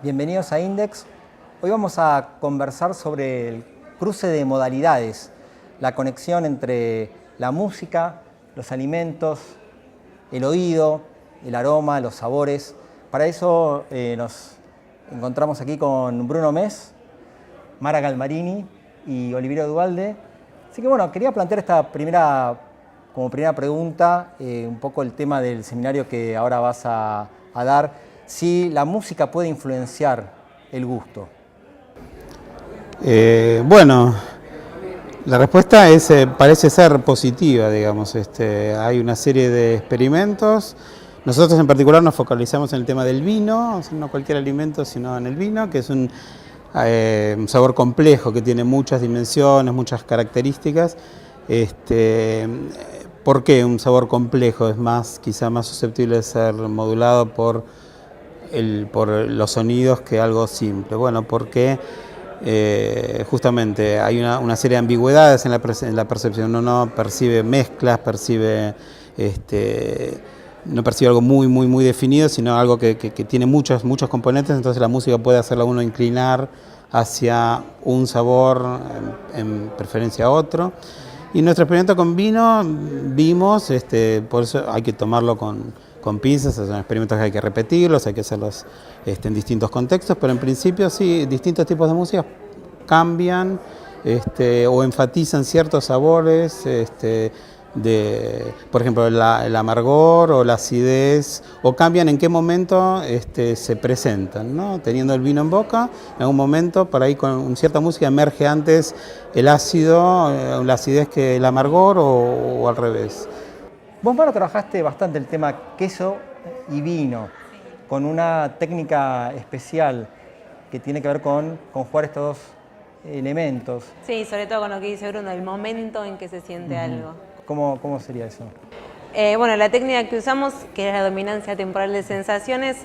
Bienvenidos a Index. Hoy vamos a conversar sobre el cruce de modalidades, la conexión entre la música, los alimentos, el oído, el aroma, los sabores. Para eso nos encontramos aquí con Bruno Mes, Mara Galmarini y Oliverio Duvalde. Así que bueno, quería plantear como primera pregunta un poco el tema del seminario que ahora vas a dar, si la música puede influenciar el gusto. Bueno, la respuesta parece ser positiva, digamos. Hay una serie de experimentos. Nosotros en particular nos focalizamos en el tema del vino, o sea, no cualquier alimento, sino en el vino, que es un sabor complejo que tiene muchas dimensiones, muchas características. ¿Por qué un sabor complejo es quizá más susceptible de ser modulado por los sonidos que algo simple? Bueno, porque justamente hay una serie de ambigüedades en la percepción. Uno no percibe mezclas, no percibe algo muy definido, sino algo que tiene muchos componentes. Entonces la música puede hacerlo a uno inclinar hacia un sabor en preferencia a otro. Y en nuestro experimento con vino vimos, por eso hay que tomarlo con pinzas. Son experimentos que hay que repetirlos, hay que hacerlos en distintos contextos, pero en principio sí, distintos tipos de música cambian o enfatizan ciertos sabores, por ejemplo, el amargor o la acidez, o cambian en qué momento se presentan, ¿no? Teniendo el vino en boca, en algún momento, por ahí con cierta música emerge antes el ácido, la acidez que el amargor o al revés. Vos, Mara, trabajaste bastante el tema queso y vino, con una técnica especial que tiene que ver con conjugar estos dos elementos. Sí, sobre todo con lo que dice Bruno, el momento en que se siente algo. ¿Cómo sería eso? Bueno, la técnica que usamos, que es la dominancia temporal de sensaciones,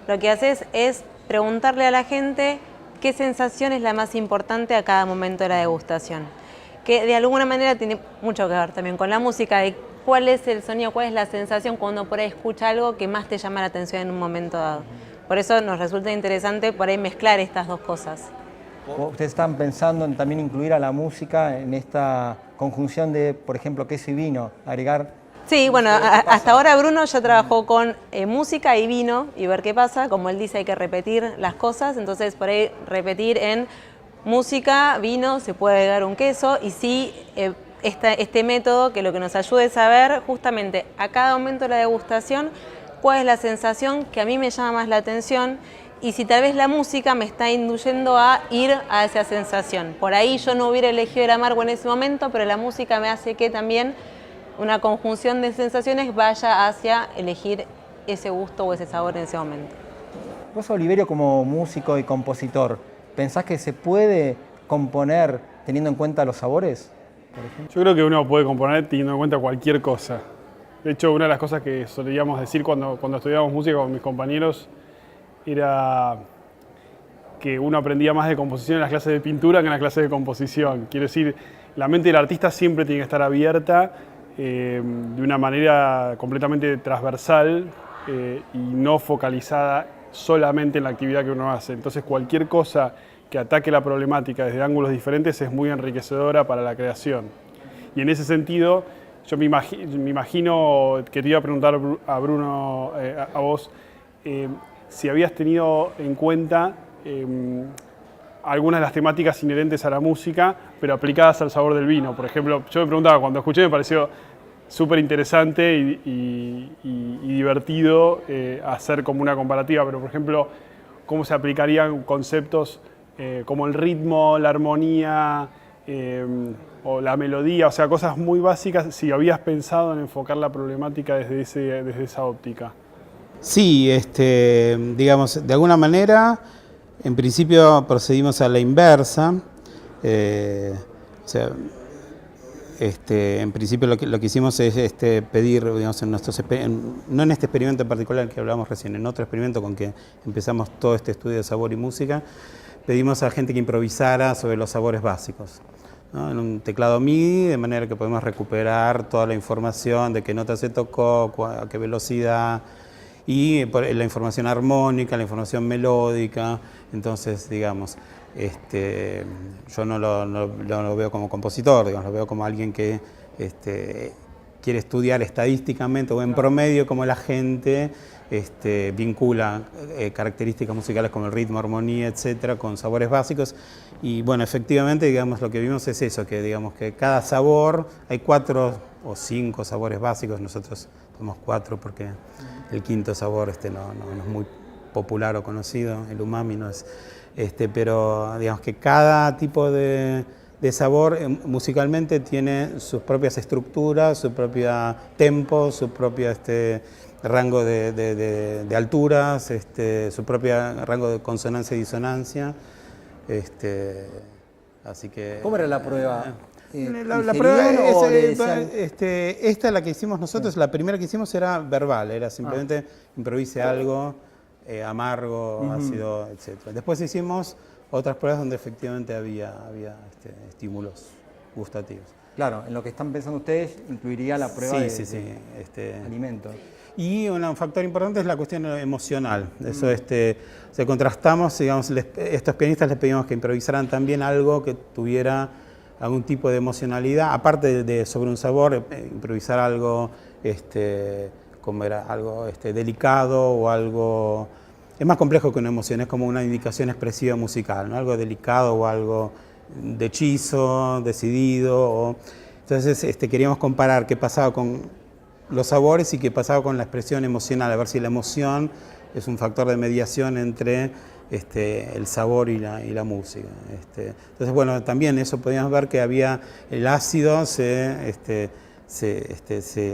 lo que haces es preguntarle a la gente qué sensación es la más importante a cada momento de la degustación. Que de alguna manera tiene mucho que ver también con la música, de cuál es el sonido, cuál es la sensación cuando por ahí escucha algo que más te llama la atención en un momento dado. Por eso nos resulta interesante por ahí mezclar estas dos cosas. ¿Ustedes están pensando en también incluir a la música en esta conjunción de, por ejemplo, queso y vino? Agregar... Sí, bueno, hasta ahora Bruno ya trabajó con música y vino y ver qué pasa. Como él dice, hay que repetir las cosas, entonces por ahí repetir en música, vino, se puede agregar un queso, y sí, este método que lo que nos ayuda es saber justamente a cada momento de la degustación cuál es la sensación que a mí me llama más la atención, y si tal vez la música me está induyendo a ir a esa sensación. Por ahí yo no hubiera elegido el amargo en ese momento, pero la música me hace que también una conjunción de sensaciones vaya hacia elegir ese gusto o ese sabor en ese momento. Vos, Oliverio, como músico y compositor, ¿pensás que se puede componer teniendo en cuenta los sabores? Yo creo que uno puede componer teniendo en cuenta cualquier cosa. De hecho, una de las cosas que solíamos decir cuando estudiábamos música con mis compañeros era que uno aprendía más de composición en las clases de pintura que en las clases de composición. Quiero decir, la mente del artista siempre tiene que estar abierta de una manera completamente transversal y no focalizada solamente en la actividad que uno hace. Entonces, cualquier cosa que ataque la problemática desde ángulos diferentes es muy enriquecedora para la creación. Y en ese sentido, yo me imagino que te iba a preguntar a Bruno, a vos, si habías tenido en cuenta algunas de las temáticas inherentes a la música, pero aplicadas al sabor del vino. Por ejemplo, yo me preguntaba, cuando escuché me pareció súper interesante y divertido hacer como una comparativa, pero por ejemplo, ¿cómo se aplicarían conceptos como el ritmo, la armonía o la melodía? O sea, cosas muy básicas, si habías pensado en enfocar la problemática desde esa óptica. Sí, digamos, de alguna manera, en principio procedimos a la inversa. O sea, en principio lo que hicimos es pedir, digamos, no en este experimento en particular que hablábamos recién, en otro experimento con que empezamos todo este estudio de sabor y música, pedimos a gente que improvisara sobre los sabores básicos, ¿no? En un teclado MIDI, de manera que podemos recuperar toda la información de qué nota se tocó, a qué velocidad. y por la información armónica, la información melódica. Entonces, digamos, yo no lo veo como compositor, digamos, lo veo como alguien que quiere estudiar estadísticamente o en promedio cómo la gente vincula características musicales como el ritmo, armonía, etcétera, con sabores básicos. Y bueno, efectivamente, digamos, lo que vimos es eso, que digamos que cada sabor, hay 4 o 5 sabores básicos, nosotros tenemos 4 porque el quinto sabor no es muy popular o conocido, el umami no es, pero digamos que cada tipo de sabor musicalmente tiene sus propias estructuras, su propio tempo, su propio rango de alturas, su propio rango de consonancia y disonancia. Así que, ¿Cómo era la prueba? La prueba esta, la que hicimos nosotros, la primera que hicimos era verbal, era simplemente improvise algo, amargo, ácido, etc. Después hicimos otras pruebas donde efectivamente había estímulos gustativos. Claro, en lo que están pensando ustedes incluiría la prueba de alimentos. Y un factor importante es la cuestión emocional. Eso, contrastamos, digamos, estos pianistas les pedimos que improvisaran también algo que tuviera algún tipo de emocionalidad, aparte de sobre un sabor, improvisar algo, como era, algo delicado o algo. Es más complejo que una emoción, es como una indicación expresiva musical, ¿no? Algo delicado o algo de hechizo, decidido. Entonces queríamos comparar qué pasaba con los sabores y qué pasaba con la expresión emocional, a ver si la emoción es un factor de mediación entre el sabor y la música. Entonces, bueno, también eso podíamos ver que había el ácido se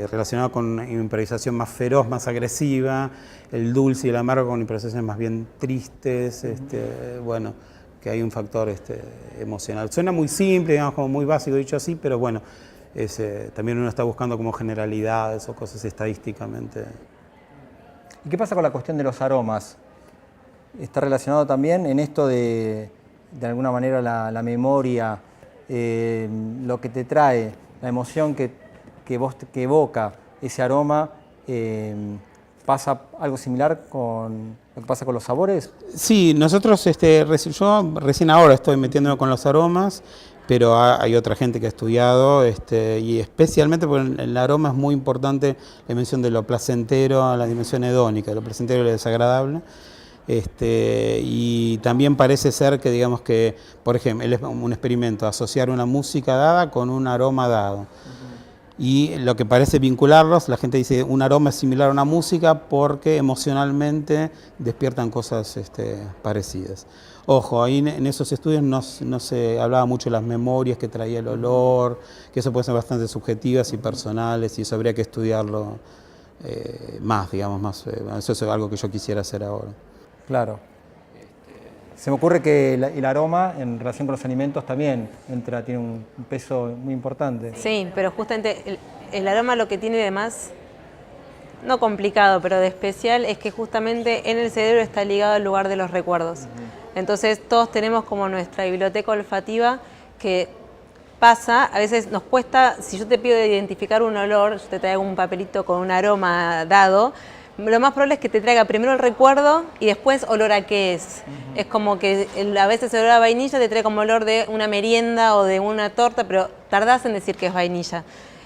relacionaba con una improvisación más feroz, más agresiva, el dulce y el amargo con improvisaciones más bien tristes, bueno, que hay un factor emocional. Suena muy simple, digamos, como muy básico dicho así, pero bueno, también uno está buscando como generalidades o cosas estadísticamente. ¿Y qué pasa con la cuestión de los aromas? ¿Está relacionado también en esto de alguna manera la memoria, lo que te trae, la emoción que evoca ese aroma? ¿Pasa algo similar con lo que pasa con los sabores? Sí, nosotros, yo recién ahora estoy metiéndome con los aromas, pero hay otra gente que ha estudiado, y especialmente porque el aroma es muy importante, la dimensión de lo placentero, la dimensión hedónica, de lo placentero y lo desagradable. Y también parece ser que, digamos que, por ejemplo, es un experimento, asociar una música dada con un aroma dado. Y lo que parece vincularlos, la gente dice un aroma es similar a una música porque emocionalmente despiertan cosas parecidas. Ojo, ahí en esos estudios no se hablaba mucho de las memorias que traía el olor, que eso puede ser bastante subjetivas y personales, y eso habría que estudiarlo más, digamos, más. Eso es algo que yo quisiera hacer ahora. Claro. Se me ocurre que el aroma en relación con los alimentos también tiene un peso muy importante. Sí, pero justamente el aroma lo que tiene de más, no complicado, pero de especial, es que justamente en el cerebro está ligado al lugar de los recuerdos. Entonces todos tenemos como nuestra biblioteca olfativa que pasa, a veces nos cuesta, si yo te pido identificar un olor, yo te traigo un papelito con un aroma dado, lo más probable es que te traiga primero el recuerdo y después olor a qué es. Es como que a veces el olor a vainilla te trae como olor de una merienda o de una torta, pero tardás en decir que es vainilla.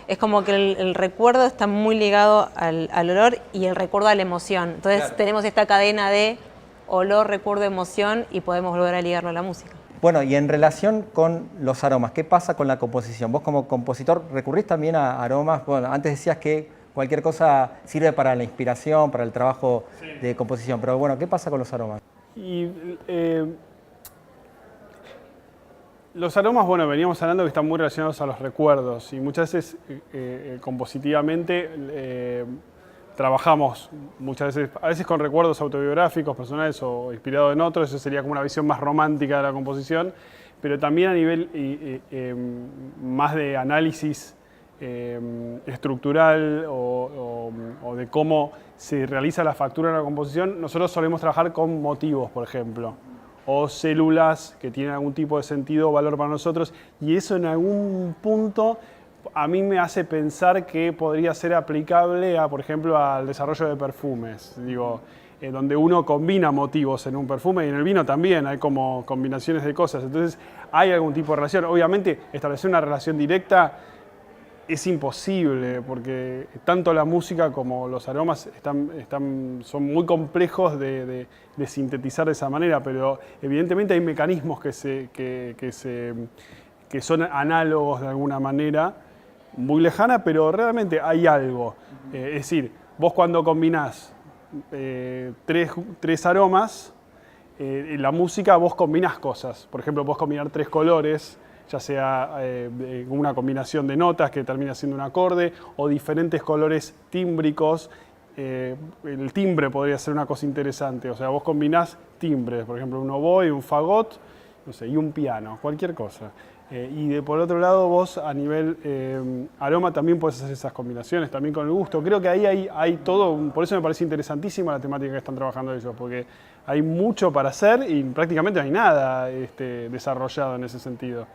Es como que el recuerdo está muy ligado al olor y el recuerdo a la emoción. Entonces tenemos esta cadena de olor, recuerdo, emoción y podemos volver a ligarlo a la música. Bueno, y en relación con los aromas, ¿qué pasa con la composición? Vos como compositor recurrís también a aromas. Bueno, antes decías que cualquier cosa sirve para la inspiración, para el trabajo de composición, pero bueno, ¿qué pasa con los aromas? Y los aromas, bueno, veníamos hablando que están muy relacionados a los recuerdos y muchas veces compositivamente trabajamos muchas veces, a veces con recuerdos autobiográficos, personales o inspirados en otros, eso sería como una visión más romántica de la composición, pero también a nivel más de análisis estructural o de cómo se realiza la factura de la composición, nosotros solemos trabajar con motivos, por ejemplo, o células que tienen algún tipo de sentido o valor para nosotros, y eso en algún punto a mí me hace pensar que podría ser aplicable a, por ejemplo, al desarrollo de perfumes. Digo, donde uno combina motivos en un perfume y en el vino también hay como combinaciones de cosas. Entonces hay algún tipo de relación. Obviamente establecer una relación directa es imposible porque tanto la música como los aromas son muy complejos de sintetizar de esa manera, pero evidentemente hay mecanismos que son análogos de alguna manera, muy lejana, pero realmente hay algo. Es decir, vos cuando combinás tres aromas, en la música vos combinás cosas. Por ejemplo, vos combinar tres colores, ya sea una combinación de notas que termina siendo un acorde, o diferentes colores tímbricos. El timbre podría ser una cosa interesante. O sea, vos combinás timbres, por ejemplo, un oboe, un fagot, no sé, y un piano, cualquier cosa. Por otro lado, vos a nivel aroma también podés hacer esas combinaciones, también con el gusto. Creo que ahí hay todo, por eso me parece interesantísima la temática que están trabajando ellos, porque hay mucho para hacer y prácticamente no hay nada desarrollado en ese sentido.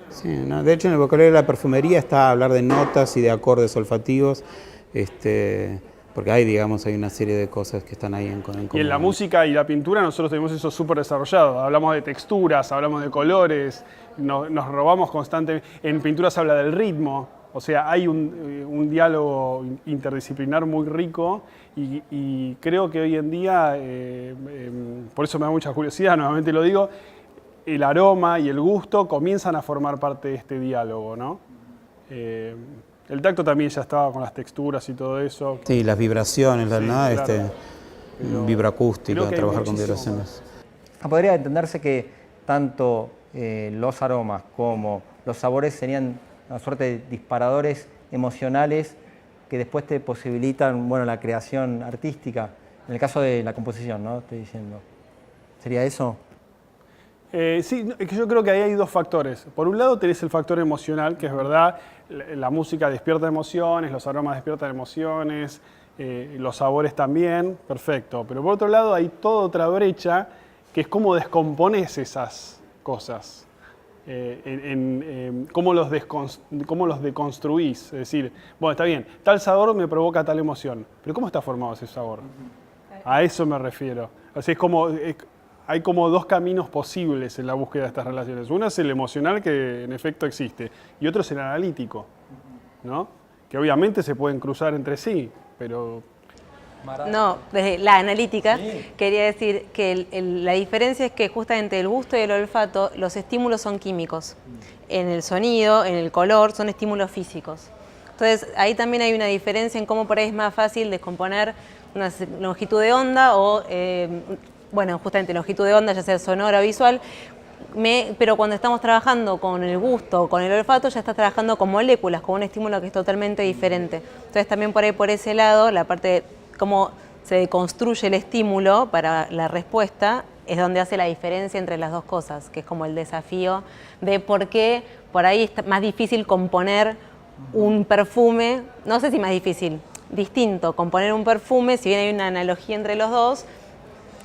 Sí, no, de hecho en el vocabulario de la perfumería está hablar de notas y de acordes olfativos, porque hay una serie de cosas que están ahí en común. Y en la música y la pintura nosotros tenemos eso súper desarrollado. Hablamos de texturas, hablamos de colores, nos robamos constantemente. En pintura se habla del ritmo, o sea, hay un diálogo interdisciplinar muy rico y creo que hoy en día, por eso me da mucha curiosidad, nuevamente lo digo, el aroma y el gusto comienzan a formar parte de este diálogo, ¿no? El tacto también ya estaba con las texturas y todo eso. Sí, las vibraciones, Sí, ¿no? claro. Vibroacústica, Creo que hay trabajar con muchísimo vibraciones. Podría entenderse que tanto los aromas como los sabores serían una suerte de disparadores emocionales que después te posibilitan, bueno, la creación artística. En el caso de la composición, ¿no? Estoy diciendo. ¿Sería eso? Sí, es que yo creo que ahí hay dos factores. Por un lado tenés el factor emocional, que es verdad, la música despierta emociones, los aromas despiertan emociones, los sabores también, perfecto. Pero por otro lado hay toda otra brecha, que es cómo descompones esas cosas, cómo los deconstruís. Es decir, bueno, está bien, tal sabor me provoca tal emoción, pero ¿cómo está formado ese sabor? A eso me refiero. O sea, hay como dos caminos posibles en la búsqueda de estas relaciones. Uno es el emocional, que en efecto existe, y otro es el analítico, ¿no? Que obviamente se pueden cruzar entre sí, pero... No, desde la analítica quería decir que la diferencia es que justamente el gusto y el olfato, los estímulos son químicos. En el sonido, en el color, son estímulos físicos. Entonces ahí también hay una diferencia en cómo por ahí es más fácil descomponer una longitud de onda o... bueno, justamente longitud de onda, ya sea sonora o visual, pero cuando estamos trabajando con el gusto, con el olfato, ya estás trabajando con moléculas, con un estímulo que es totalmente diferente. Entonces también por ahí, por ese lado, la parte de cómo se construye el estímulo para la respuesta es donde hace la diferencia entre las dos cosas, que es como el desafío de por qué por ahí es más difícil componer un perfume, no sé si más difícil, distinto, componer un perfume, si bien hay una analogía entre los dos.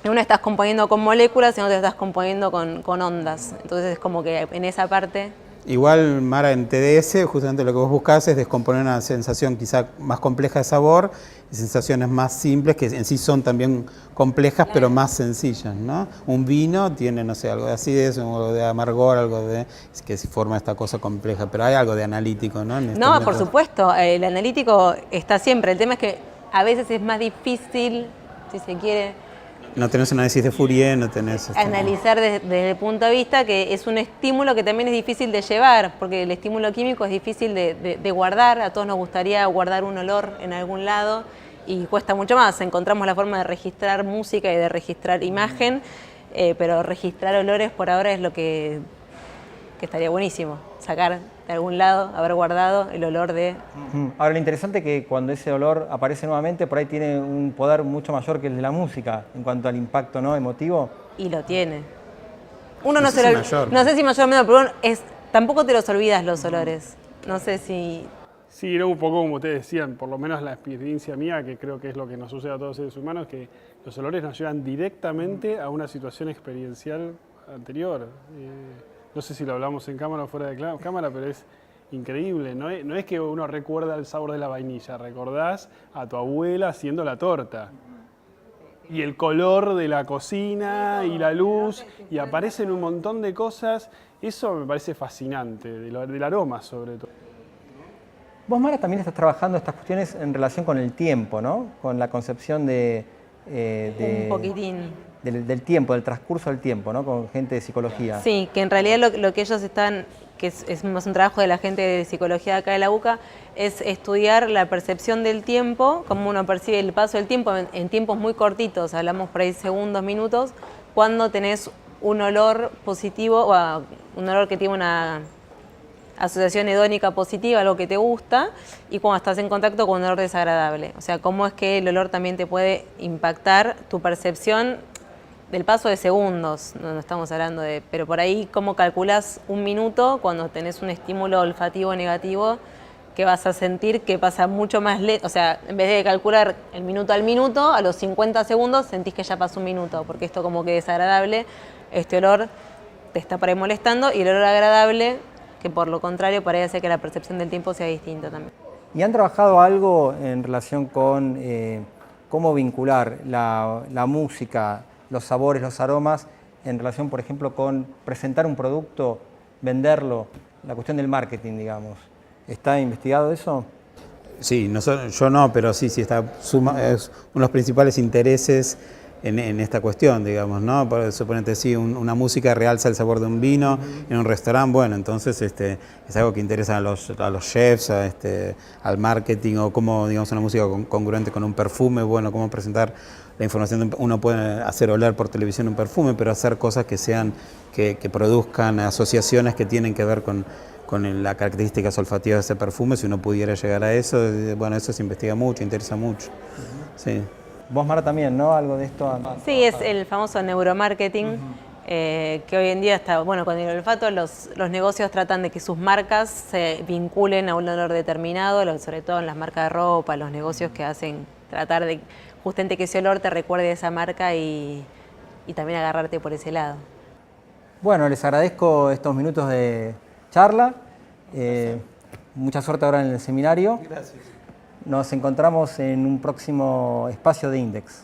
Uno estás componiendo con moléculas y en otro estás componiendo con ondas. Entonces es como que en esa parte... Igual, Mara, en TDS justamente lo que vos buscás es descomponer una sensación quizá más compleja de sabor y sensaciones más simples que en sí son también complejas, pero más sencillas, ¿no? Un vino tiene, no sé, algo de acidez, algo de amargor, algo de que se forma esta cosa compleja, pero hay algo de analítico, ¿no? No, por supuesto, el analítico está siempre. El tema es que a veces es más difícil, si se quiere... No tenés un análisis de Fourier, no tenés... Analizar desde el punto de vista que es un estímulo que también es difícil de llevar, porque el estímulo químico es difícil de guardar, a todos nos gustaría guardar un olor en algún lado y cuesta mucho más. Encontramos la forma de registrar música y de registrar imagen, pero registrar olores por ahora es lo que estaría buenísimo, sacar de algún lado, haber guardado el olor de... Ahora, lo interesante es que cuando ese olor aparece nuevamente, por ahí tiene un poder mucho mayor que el de la música, en cuanto al impacto, ¿no?, emotivo. Y lo tiene. Uno no sé si mayor o menor, pero tampoco te los olvidas los olores. No sé si... Sí, era un poco como ustedes decían, por lo menos la experiencia mía, que creo que es lo que nos sucede a todos los seres humanos, que los olores nos llevan directamente a una situación experiencial anterior. No sé si lo hablamos en cámara o fuera de cámara, pero increíble. No es que uno recuerda el sabor de la vainilla, recordás a tu abuela haciendo la torta. Y el color de la cocina y la luz, y aparecen un montón de cosas. Eso me parece fascinante, del aroma sobre todo. Vos, Mara, también estás trabajando estas cuestiones en relación con el tiempo, ¿no? Con la concepción Un poquitín. del tiempo, del transcurso del tiempo, ¿no? Con gente de psicología. Sí, que en realidad lo que ellos están, que es más un trabajo de la gente de psicología de acá de la UCA, es estudiar la percepción del tiempo, cómo uno percibe el paso del tiempo en tiempos muy cortitos, hablamos por ahí segundos, minutos, cuando tenés un olor positivo, o un olor que tiene una asociación hedónica positiva, algo que te gusta, y cuando estás en contacto con un olor desagradable. O sea, cómo es que el olor también te puede impactar tu percepción del paso de segundos, no estamos hablando de, pero por ahí cómo calculás un minuto cuando tenés un estímulo olfativo negativo que vas a sentir que pasa mucho más lento, o sea, en vez de calcular el minuto al minuto, a los 50 segundos sentís que ya pasó un minuto, porque esto como que es desagradable, este olor te está por ahí molestando, y el olor agradable, que por lo contrario por ahí hace que la percepción del tiempo sea distinta también. ¿Y han trabajado algo en relación con cómo vincular la música, los sabores, los aromas, en relación, por ejemplo, con presentar un producto, venderlo, la cuestión del marketing, digamos? ¿Está investigado eso? Sí, yo no, pero sí está es uno de los principales intereses en esta cuestión, digamos, ¿no? Suponete, sí, una música realza el sabor de un vino en un restaurante, bueno, entonces es algo que interesa a los chefs, al marketing, o cómo, digamos, una música congruente con un perfume, bueno, cómo presentar la información. Uno puede hacer oler por televisión un perfume, pero hacer cosas que produzcan asociaciones que tienen que ver con las características olfativas de ese perfume. Si uno pudiera llegar a eso, bueno, eso se investiga mucho, interesa mucho. Sí. Vos, Mara, también, ¿no? Algo de esto. Sí, es el famoso neuromarketing, que hoy en día está, bueno, con el olfato los negocios tratan de que sus marcas se vinculen a un olor determinado, sobre todo en las marcas de ropa, los negocios que hacen tratar de justamente que ese olor te recuerde a esa marca y también agarrarte por ese lado. Bueno, les agradezco estos minutos de charla. Mucha suerte ahora en el seminario. Gracias. Nos encontramos en un próximo espacio de Index.